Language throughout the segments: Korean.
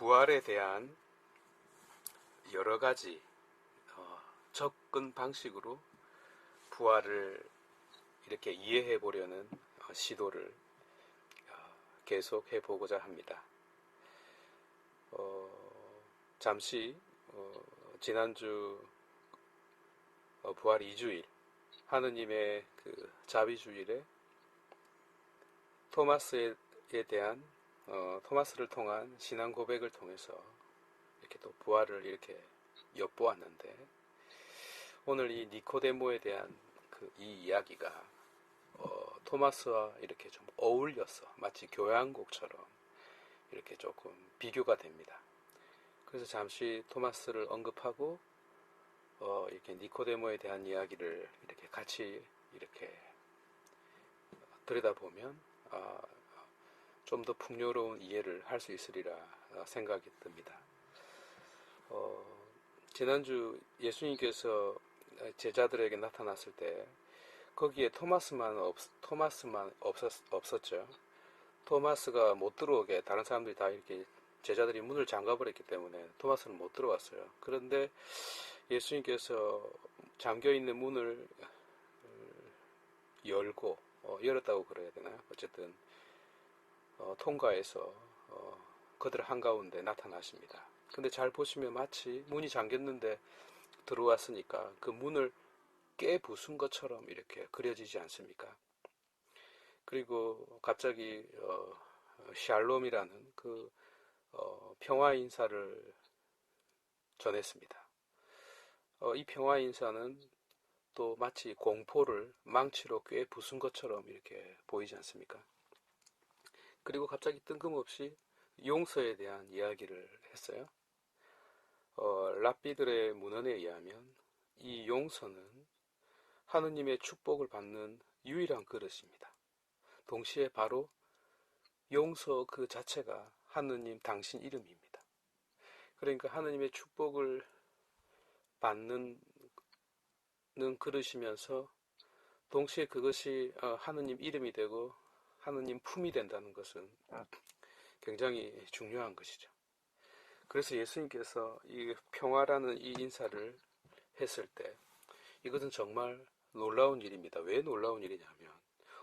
부활에 대한 여러 가지 접근 방식으로 부활을 이렇게 이해해 보려는 시도를 계속 해보고자 합니다. 잠시 지난주 부활 2주일 하느님의 그 자비주일에 토마스에 대한 토마스를 통한 신앙 고백을 통해서 이렇게 또 부활을 이렇게 엿보았는데, 오늘 이 니코데모에 대한 이 이야기가 토마스와 이렇게 좀 어울려서 마치 교향곡처럼 이렇게 조금 비교가 됩니다. 그래서 잠시 토마스를 언급하고 이렇게 니코데모에 대한 이야기를 이렇게 같이 이렇게 들여다보면 좀 더 풍요로운 이해를 할 수 있으리라 생각이 듭니다. 지난주 예수님께서 제자들에게 나타났을 때 거기에 토마스만 없었죠. 토마스가 못 들어오게 다른 사람들이 다 이렇게 제자들이 문을 잠가버렸기 때문에 토마스는 못 들어왔어요. 그런데 예수님께서 잠겨있는 문을 열고 열었다고 그래야 되나요? 어쨌든 통과해서 그들 한가운데 나타나십니다. 근데 잘 보시면 마치 문이 잠겼는데 들어왔으니까 그 문을 깨부순 것처럼 이렇게 그려지지 않습니까? 그리고 갑자기 샬롬이라는 그 평화 인사를 전했습니다. 이 평화 인사는 또 마치 공포를 망치로 꿰부순 것처럼 이렇게 보이지 않습니까? 그리고 갑자기 뜬금없이 용서에 대한 이야기를 했어요. 랍비들의 문헌에 의하면 이 용서는 하느님의 축복을 받는 유일한 그릇입니다. 동시에 바로 용서 그 자체가 하느님 당신 이름입니다. 그러니까 하느님의 축복을 받는 그릇이면서 동시에 그것이 하느님 이름이 되고 하느님 품이 된다는 것은 굉장히 중요한 것이죠. 그래서 예수님께서 이 평화라는 이 인사를 했을 때 이것은 정말 놀라운 일입니다. 왜 놀라운 일이냐면,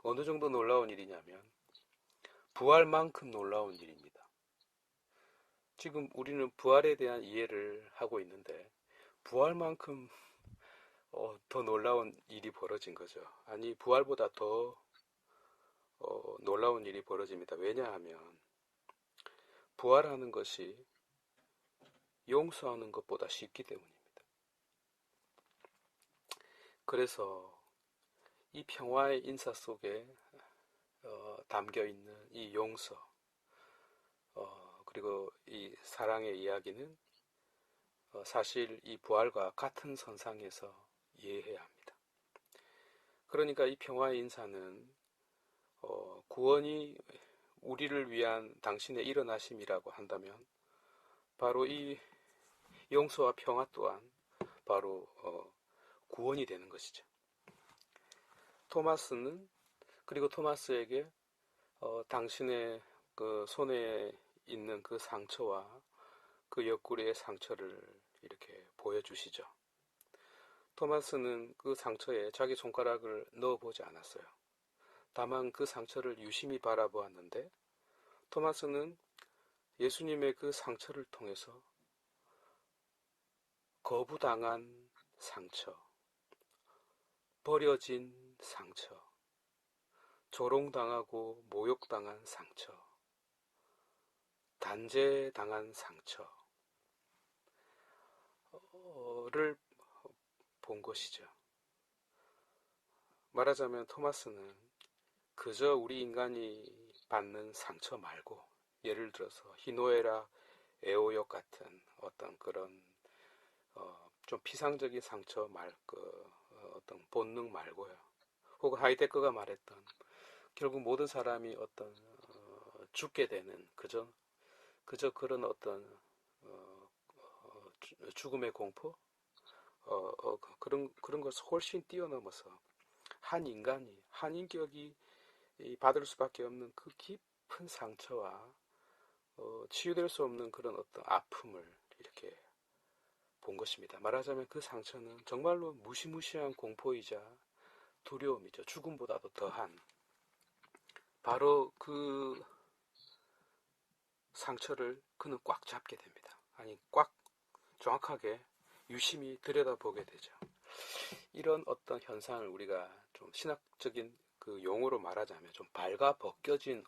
어느 정도 놀라운 일이냐면 부활만큼 놀라운 일입니다. 지금 우리는 부활에 대한 이해를 하고 있는데 부활만큼 더 놀라운 일이 벌어진 거죠. 아니, 부활보다 더 놀라운 일이 벌어집니다. 왜냐하면 부활하는 것이 용서하는 것보다 쉽기 때문입니다. 그래서 이 평화의 인사 속에 담겨 있는 이 용서, 그리고 이 사랑의 이야기는 사실 이 부활과 같은 선상에서 이해해야 합니다. 그러니까 이 평화의 인사는 구원이 우리를 위한 당신의 일어나심이라고 한다면 바로 이 용서와 평화 또한 바로 구원이 되는 것이죠. 그리고 토마스에게 당신의 그 손에 있는 그 상처와 그 옆구리의 상처를 이렇게 보여주시죠. 토마스는 그 상처에 자기 손가락을 넣어보지 않았어요. 다만 그 상처를 유심히 바라보았는데 토마스는 예수님의 그 상처를 통해서 거부당한 상처, 버려진 상처, 조롱당하고 모욕당한 상처, 단죄당한 상처를 본 것이죠. 말하자면 토마스는 그저 우리 인간이 받는 상처 말고, 예를 들어서 희노애락, 애호욕 같은 어떤 그런 좀 피상적인 상처 어떤 본능 말고요. 혹은 하이데거가 말했던 결국 모든 사람이 어떤 죽게 되는 그저 그런 어떤 죽음의 공포, 그런 것을 훨씬 뛰어넘어서 한 인격이 받을 수밖에 없는 그 깊은 상처와 치유될 수 없는 그런 어떤 아픔을 이렇게 본 것입니다. 말하자면 그 상처는 정말로 무시무시한 공포이자 두려움이죠. 죽음보다도 더한 바로 그 상처를 그는 꽉 잡게 됩니다. 아니, 꽉 정확하게 유심히 들여다보게 되죠. 이런 어떤 현상을 우리가 좀 신학적인 그 용어로 말하자면 좀 발가 벗겨진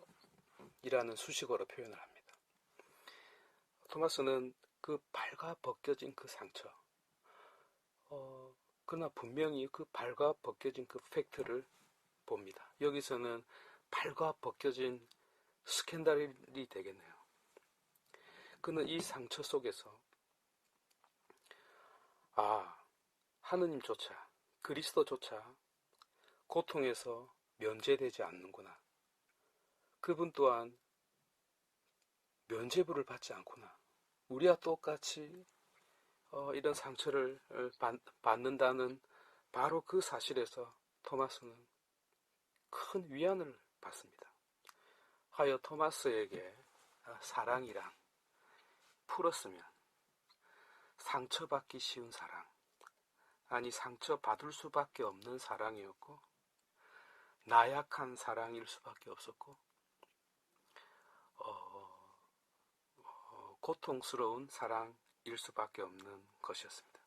이라는 수식어로 표현을 합니다. 토마스는 그 발가 벗겨진 그 상처, 그러나 분명히 그 발가 벗겨진 그 팩트를 봅니다. 여기서는 발가 벗겨진 스캔들이 되겠네요. 그는 이 상처 속에서 하느님조차 그리스도조차 고통에서 면제되지 않는구나. 그분 또한 면죄부를 받지 않구나. 우리와 똑같이 이런 상처를 받는다는 바로 그 사실에서 토마스는 큰 위안을 받습니다. 하여 토마스에게 사랑이란 풀었으면 상처받기 쉬운 사랑, 아니 상처받을 수밖에 없는 사랑이었고 나약한 사랑일 수밖에 없었고 고통스러운 사랑일 수밖에 없는 것이었습니다.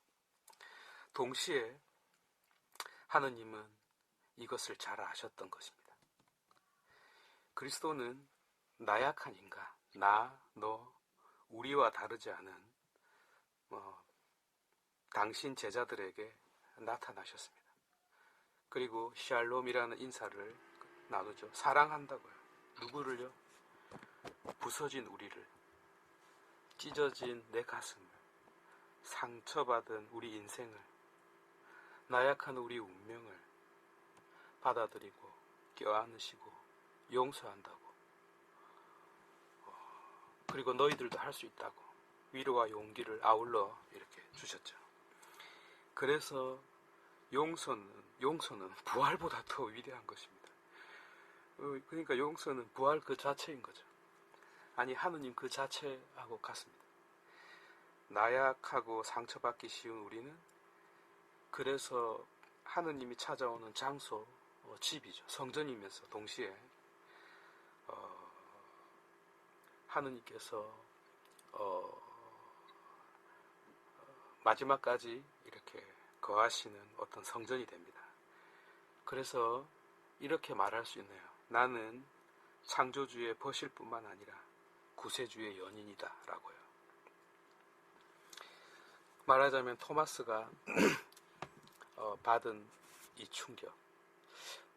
동시에 하느님은 이것을 잘 아셨던 것입니다. 그리스도는 나약한 인간, 너, 우리와 다르지 않은 당신 제자들에게 나타나셨습니다. 그리고 샬롬이라는 인사를 나누죠. 사랑한다고요. 누구를요? 부서진 우리를, 찢어진 내 가슴을, 상처받은 우리 인생을, 나약한 우리 운명을 받아들이고 껴안으시고 용서한다고. 그리고 너희들도 할 수 있다고 위로와 용기를 아울러 이렇게 주셨죠. 그래서 용서는 부활보다 더 위대한 것입니다. 그러니까 용서는 부활 그 자체인 거죠. 아니, 하느님 그 자체하고 같습니다. 나약하고 상처받기 쉬운 우리는 그래서 하느님이 찾아오는 장소, 집이죠. 성전이면서 동시에 하느님께서 마지막까지 이렇게 거하시는 어떤 성전이 됩니다. 그래서 이렇게 말할 수 있네요. 나는 창조주의 버실뿐만 아니라 구세주의 연인이다 라고요. 말하자면 토마스가 받은 이 충격,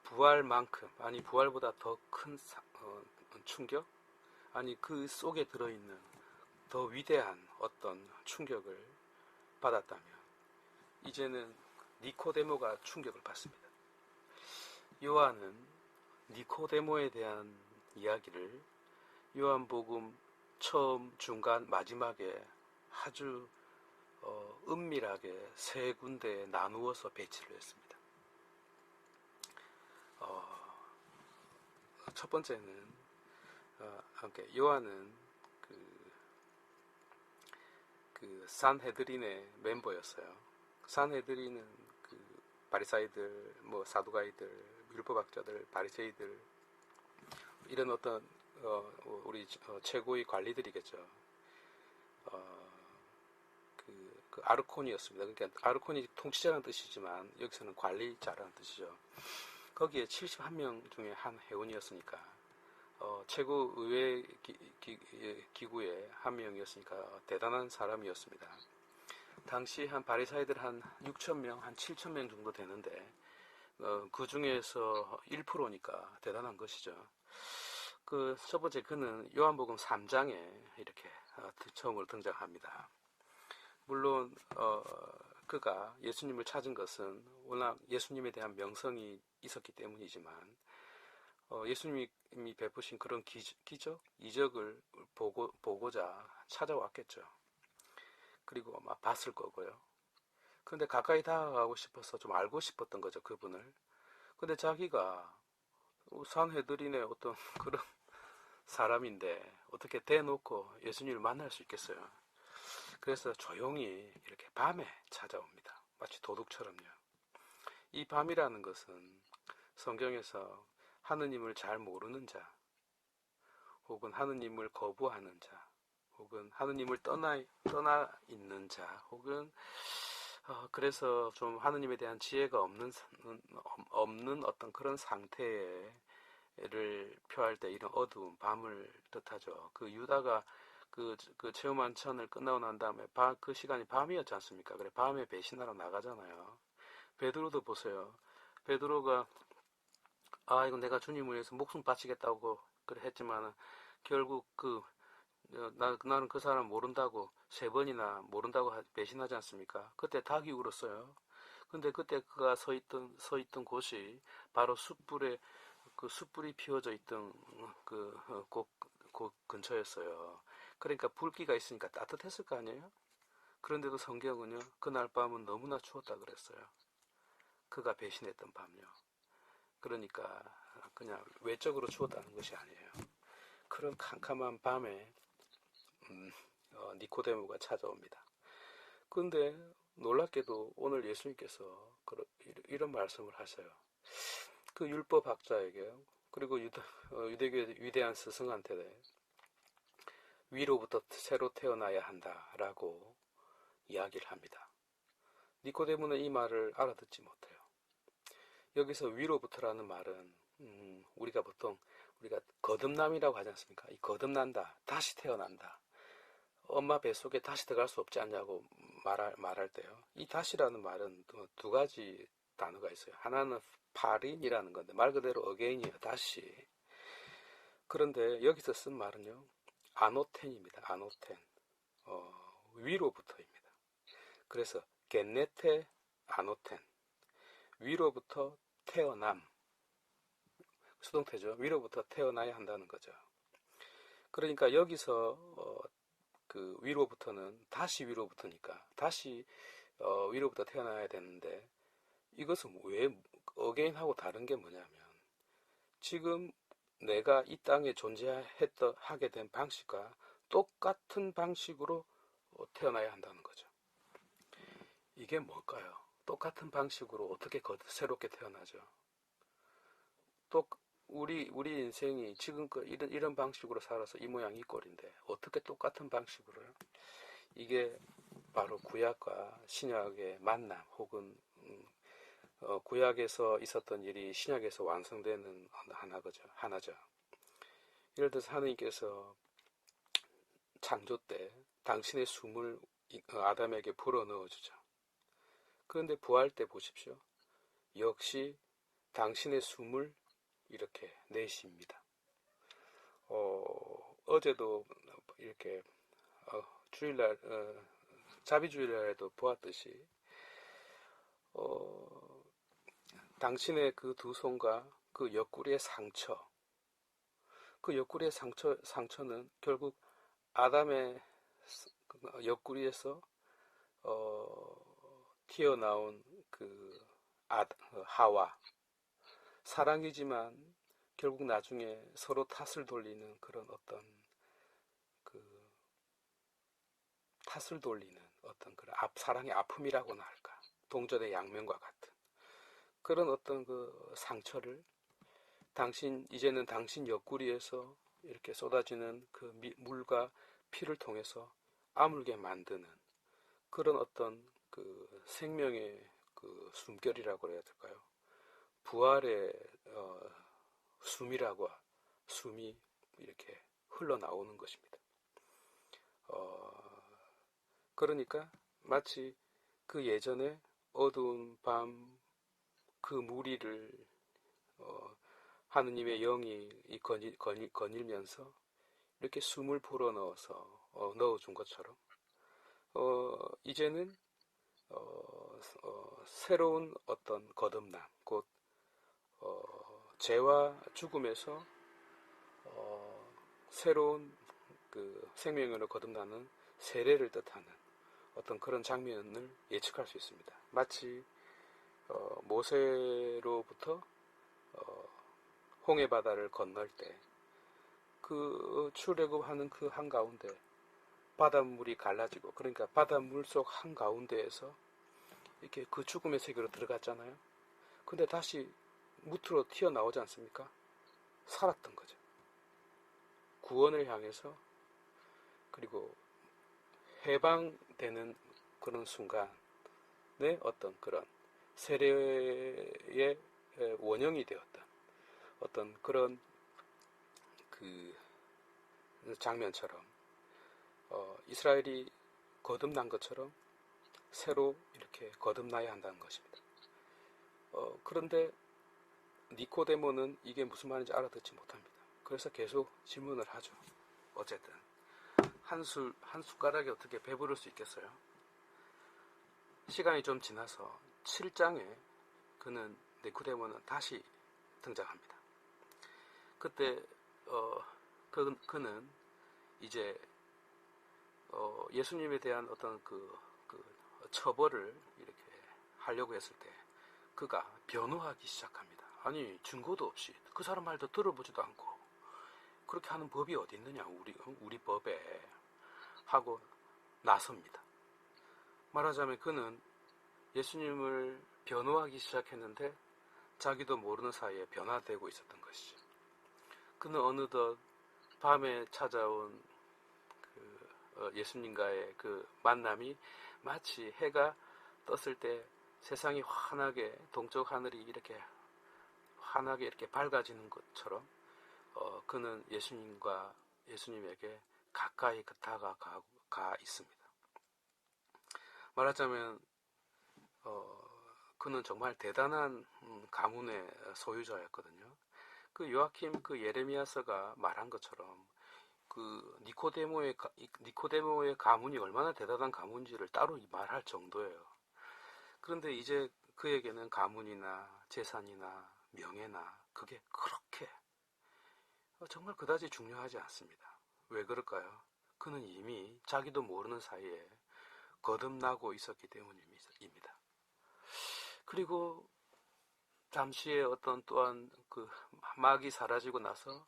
부활만큼, 아니 부활보다 더 큰 충격, 아니 그 속에 들어있는 더 위대한 어떤 충격을 받았다면 이제는 니코데모가 충격을 받습니다. 요한은 니코데모에 대한 이야기를 요한복음 처음, 중간, 마지막에 아주 은밀하게 세 군데에 나누어서 배치를 했습니다. 첫 번째는 요한은 그 산헤드린의 멤버였어요. 산헤드린은 그 바리사이들, 사두가이들, 율법학자들, 바리새이들 이런 어떤 우리 최고의 관리들이겠죠. 그 아르콘이었습니다. 그러니까 아르콘이 통치자라는 뜻이지만 여기서는 관리자라는 뜻이죠. 거기에 71명 중에 한 회원이었으니까 최고 의회 기구의 한 명이었으니까 대단한 사람이었습니다. 당시 한 바리사이들 한 6,000명, 한 7,000명 정도 되는데 그 중에서 1%니까 대단한 것이죠. 그 첫 번째 그는 요한복음 3장에 이렇게 처음으로 등장합니다. 물론 그가 예수님을 찾은 것은 워낙 예수님에 대한 명성이 있었기 때문이지만 예수님이 베푸신 그런 기적, 이적을 보고자 찾아왔겠죠. 그리고 아마 봤을 거고요. 그런데 가까이 다가가고 싶어서 좀 알고 싶었던 거죠, 그분을. 근데 자기가 산헤드린의 어떤 그런 사람인데 어떻게 대놓고 예수님을 만날 수 있겠어요? 그래서 조용히 이렇게 밤에 찾아옵니다. 마치 도둑처럼요. 이 밤이라는 것은 성경에서 하느님을 잘 모르는 자, 혹은 하느님을 거부하는 자, 혹은 하느님을 떠나 있는 자, 혹은 그래서 좀 하느님에 대한 지혜가 없는 어떤 그런 상태를 표할 때 이런 어두운 밤을 뜻하죠. 그 유다가 그 체험한천을 끝나고 난 다음에 그 시간이 밤이었지 않습니까? 그래 밤에 배신하러 나가잖아요. 베드로도 보세요. 베드로가 이거 내가 주님을 위해서 목숨 바치겠다고 그래 했지만 결국 나는 그 사람 모른다고 세 번이나 모른다고 배신하지 않습니까? 그때 닭이 울었어요. 근데 그때 그가 서 있던 곳이 바로 숯불이 피워져 있던 곳 근처였어요. 그러니까 불기가 있으니까 따뜻했을 거 아니에요? 그런데도 성경은요, 그날 밤은 너무나 추웠다 그랬어요. 그가 배신했던 밤요. 그러니까 그냥 외적으로 추웠다는 것이 아니에요. 그런 캄캄한 밤에 니코데모가 찾아옵니다. 그런데 놀랍게도 오늘 예수님께서 이런 말씀을 하셔요. 그 율법학자에게 그리고 유대교의 위대한 스승한테 위로부터 새로 태어나야 한다라고 이야기를 합니다. 니코데모는 이 말을 알아듣지 못해요. 여기서 위로부터라는 말은 우리가 거듭남이라고 하지 않습니까? 이 거듭난다, 다시 태어난다. 엄마 뱃속에 다시 들어갈 수 없지 않냐고 말할 때요. 이 다시라는 말은 두 가지 단어가 있어요. 하나는 파린이라는 건데 말 그대로 어게인이에요. 다시. 그런데 여기서 쓴 말은요. 아노텐입니다. 아노텐. 위로부터입니다. 그래서 겟네테 아노텐. 위로부터 태어남. 수동태죠. 위로부터 태어나야 한다는 거죠. 그러니까 여기서 그 위로부터는 다시 위로부터니까 다시 위로부터 태어나야 되는데 이것은 왜 어게인하고 다른 게 뭐냐면 지금 내가 이 땅에 하게 된 방식과 똑같은 방식으로 태어나야 한다는 거죠. 이게 뭘까요? 똑같은 방식으로 어떻게 새롭게 태어나죠? 또 우리 인생이 지금껏 이런 방식으로 살아서 이 모양 이 꼴인데 어떻게 똑같은 방식으로요? 이게 바로 구약과 신약의 만남 혹은 구약에서 있었던 일이 신약에서 완성되는 하나죠. 예를 들어서 하느님께서 창조 때 당신의 숨을 아담에게 불어넣어 주죠. 그런데 부활 때 보십시오. 역시 당신의 숨을 이렇게 내쉽니다. 어제도 이렇게 주일날 자비주일날에도 보았듯이 당신의 그 두 손과 그 옆구리의 상처, 그 옆구리의 상처는 결국 아담의 옆구리에서 튀어나온 하와, 사랑이지만 결국 나중에 서로 탓을 돌리는 그런 어떤 사랑의 아픔이라고나 할까, 동전의 양면과 같은 그런 어떤 그 상처를 이제는 당신 옆구리에서 이렇게 쏟아지는 그 물과 피를 통해서 아물게 만드는 그런 어떤 그 생명의 그 숨결이라고 해야 될까요? 부활의 숨이 이렇게 흘러나오는 것입니다. 그러니까 마치 그 예전에 어두운 밤 그 무리를 하느님의 영이 거닐면서 이렇게 숨을 불어넣어서 넣어준 것처럼 이제는 새로운 어떤 거듭남, 곧 죄와 죽음에서 새로운 그 생명으로 거듭나는 세례를 뜻하는 어떤 그런 장면을 예측할 수 있습니다. 마치 모세로부터 홍해 바다를 건널 때 그 출애굽하는 그 한가운데 바닷물이 갈라지고, 그러니까 바닷물 속 한가운데에서 이렇게 그 죽음의 세계로 들어갔잖아요. 근데 다시 무트로 튀어나오지 않습니까? 살았던 거죠. 구원을 향해서. 그리고 해방되는 그런 순간에 어떤 그런 세례의 원형이 되었던 어떤 그런 그 장면처럼 이스라엘이 거듭난 것처럼 새로 이렇게 거듭나야 한다는 것입니다. 그런데 니코데모는 이게 무슨 말인지 알아듣지 못합니다. 그래서 계속 질문을 하죠. 어쨌든 한 숟가락이 어떻게 배부를 수 있겠어요? 시간이 좀 지나서 7장에 그는 니코데모는 다시 등장합니다. 그때 그는 이제 예수님에 대한 어떤 그 처벌을 이렇게 하려고 했을 때 그가 변호하기 시작합니다. 아니, 증거도 없이 그 사람 말도 들어보지도 않고 그렇게 하는 법이 어디 있느냐, 우리 법에, 하고 나섭니다. 말하자면 그는 예수님을 변호하기 시작했는데 자기도 모르는 사이에 변화되고 있었던 것이죠. 그는 어느덧 밤에 찾아온 예수님과의 그 만남이 마치 해가 떴을 때 세상이 환하게, 동쪽 하늘이 이렇게 환하게 이렇게 밝아지는 것처럼 그는 예수님에게 가까이 다가가 있습니다. 말하자면 그는 정말 대단한 가문의 소유자였거든요. 그 요아kim 그 예레미야서가 말한 것처럼 그 니코데모의 가문이 얼마나 대단한 가문인지를 따로 말할 정도예요. 그런데 이제 그에게는 가문이나 재산이나 명예나 그게 그렇게 정말 그다지 중요하지 않습니다. 왜 그럴까요? 그는 이미 자기도 모르는 사이에 거듭나고 있었기 때문입니다. 그리고 잠시의 어떤 또한 그 막이 사라지고 나서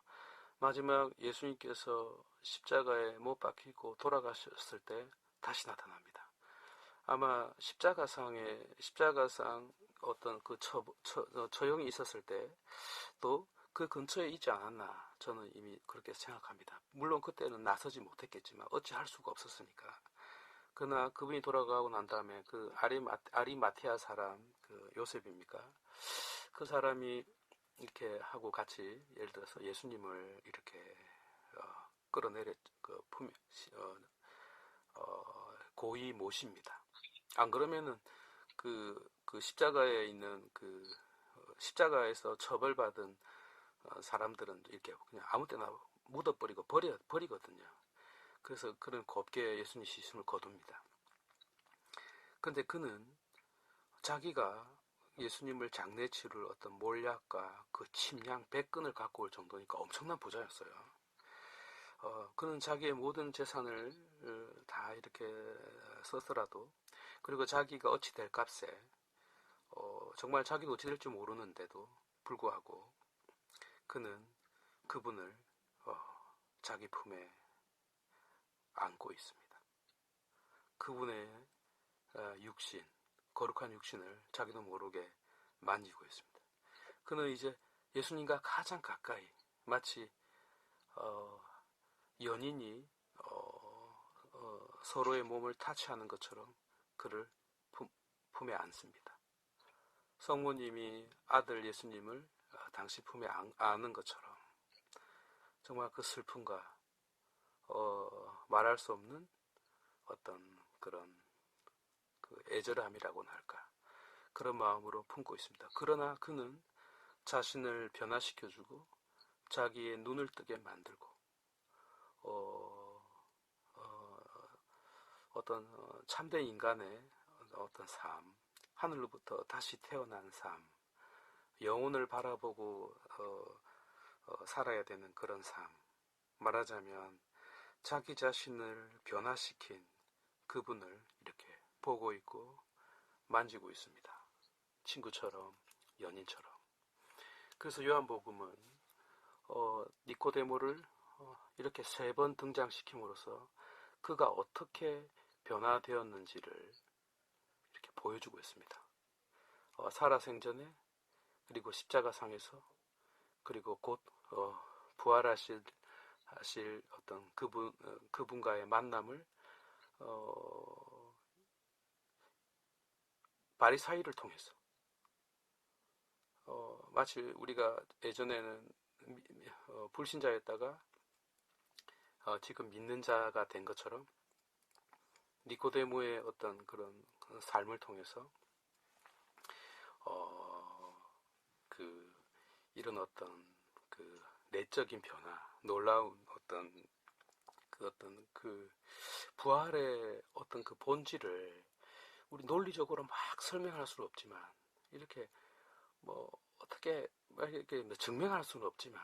마지막 예수님께서 십자가에 못 박히고 돌아가셨을 때 다시 나타납니다. 아마 십자가상 어떤 그 처형이 있었을 때 또 그 근처에 있지 않았나, 저는 이미 그렇게 생각합니다. 물론 그때는 나서지 못했겠지만 어찌할 수가 없었으니까. 그러나 그분이 돌아가고 난 다음에 그 아리마티아 사람, 그 요셉입니까? 그 사람이 이렇게 하고 같이 예를 들어서 예수님을 이렇게 끌어내려 고이 모십니다. 안 그러면은 그 십자가에 있는 십자가에서 처벌받은 사람들은 이렇게 그냥 아무 때나 묻어버리고 버리거든요. 그래서 그는 곱게 예수님 시신을 거둡니다. 근데 그는 자기가 예수님을 장례 치를 어떤 몰약과 그 침량 100근을 갖고 올 정도니까 엄청난 부자였어요. 그는 자기의 모든 재산을 다 이렇게 썼더라도, 그리고 자기가 어찌 될 값에 정말 자기도 어찌 될지 모르는데도 불구하고 그는 그분을 자기 품에 안고 있습니다. 그분의 육신, 거룩한 육신을 자기도 모르게 만지고 있습니다. 그는 이제 예수님과 가장 가까이, 마치 연인이 서로의 몸을 타치하는 것처럼 그를 품에 안습니다. 성모님이 아들 예수님을 당시 품에 안은 것처럼 정말 그 슬픔과 말할 수 없는 어떤 그런 그 애절함이라고나 할까, 그런 마음으로 품고 있습니다. 그러나 그는 자신을 변화시켜주고 자기의 눈을 뜨게 만들고 어떤 참된 인간의 어떤 삶, 하늘로부터 다시 태어난 삶, 영혼을 바라보고 살아야 되는 그런 삶, 말하자면 자기 자신을 변화시킨 그분을 이렇게 보고 있고 만지고 있습니다. 친구처럼, 연인처럼. 그래서 요한복음은 니코데모를 이렇게 3번 등장시킴으로써 그가 어떻게 변화되었는지를 이렇게 보여주고 있습니다. 살아생전에, 그리고 십자가상에서, 그리고 곧 부활하실 어떤 그분과의 만남을 바리사이를 통해서, 마치 우리가 예전에는 불신자였다가 지금 믿는 자가 된 것처럼 니코데모의 어떤 그런 삶을 통해서 이런 어떤 그 내적인 변화, 놀라운 어떤 부활의 어떤 그 본질을 우리 논리적으로 막 설명할 수는 없지만, 이렇게 뭐 어떻게 이렇게 증명할 수는 없지만,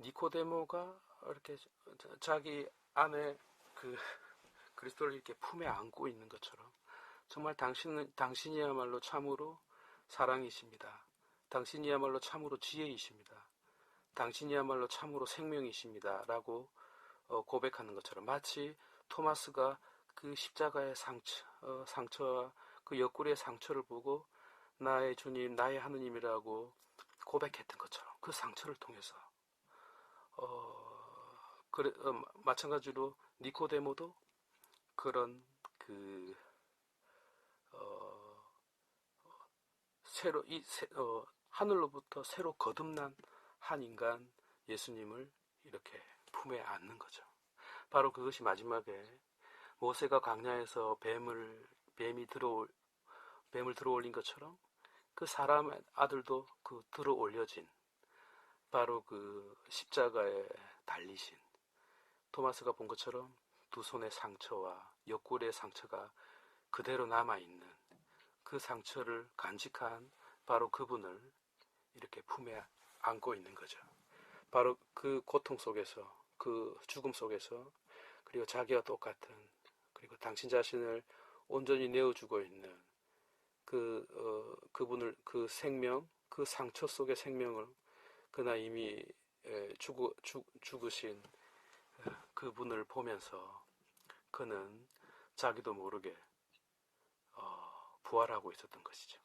니코데모가 이렇게 자기 안에 그 그리스도를 이렇게 품에 안고 있는 것처럼, 정말 당신이야말로 참으로 사랑이십니다. 당신이야말로 참으로 지혜이십니다. 당신이야말로 참으로 생명이십니다. 라고 고백하는 것처럼, 마치 토마스가 그 십자가의 상처와 그 옆구리의 상처를 보고 나의 주님, 나의 하느님이라고 고백했던 것처럼, 그 상처를 통해서 마찬가지로 니코데모도 그런 하늘로부터 새로 거듭난 한 인간 예수님을 이렇게 품에 안는 거죠. 바로 그것이 마지막에 모세가 광야에서 뱀을 들어올린 것처럼, 그 사람의 아들도 그 들어올려진, 바로 그 십자가에 달리신 토마스가 본 것처럼 두 손의 상처와 옆구리의 상처가 그대로 남아있는 그 상처를 간직한 바로 그분을 이렇게 품에 안고 있는 거죠. 바로 그 고통 속에서, 그 죽음 속에서, 그리고 자기와 똑같은, 그리고 당신 자신을 온전히 내어주고 있는 그분을, 그 생명, 그 상처 속의 생명을, 그나 이미 죽으신 그분을 보면서 그는 자기도 모르게 부활하고 있었던 것이죠.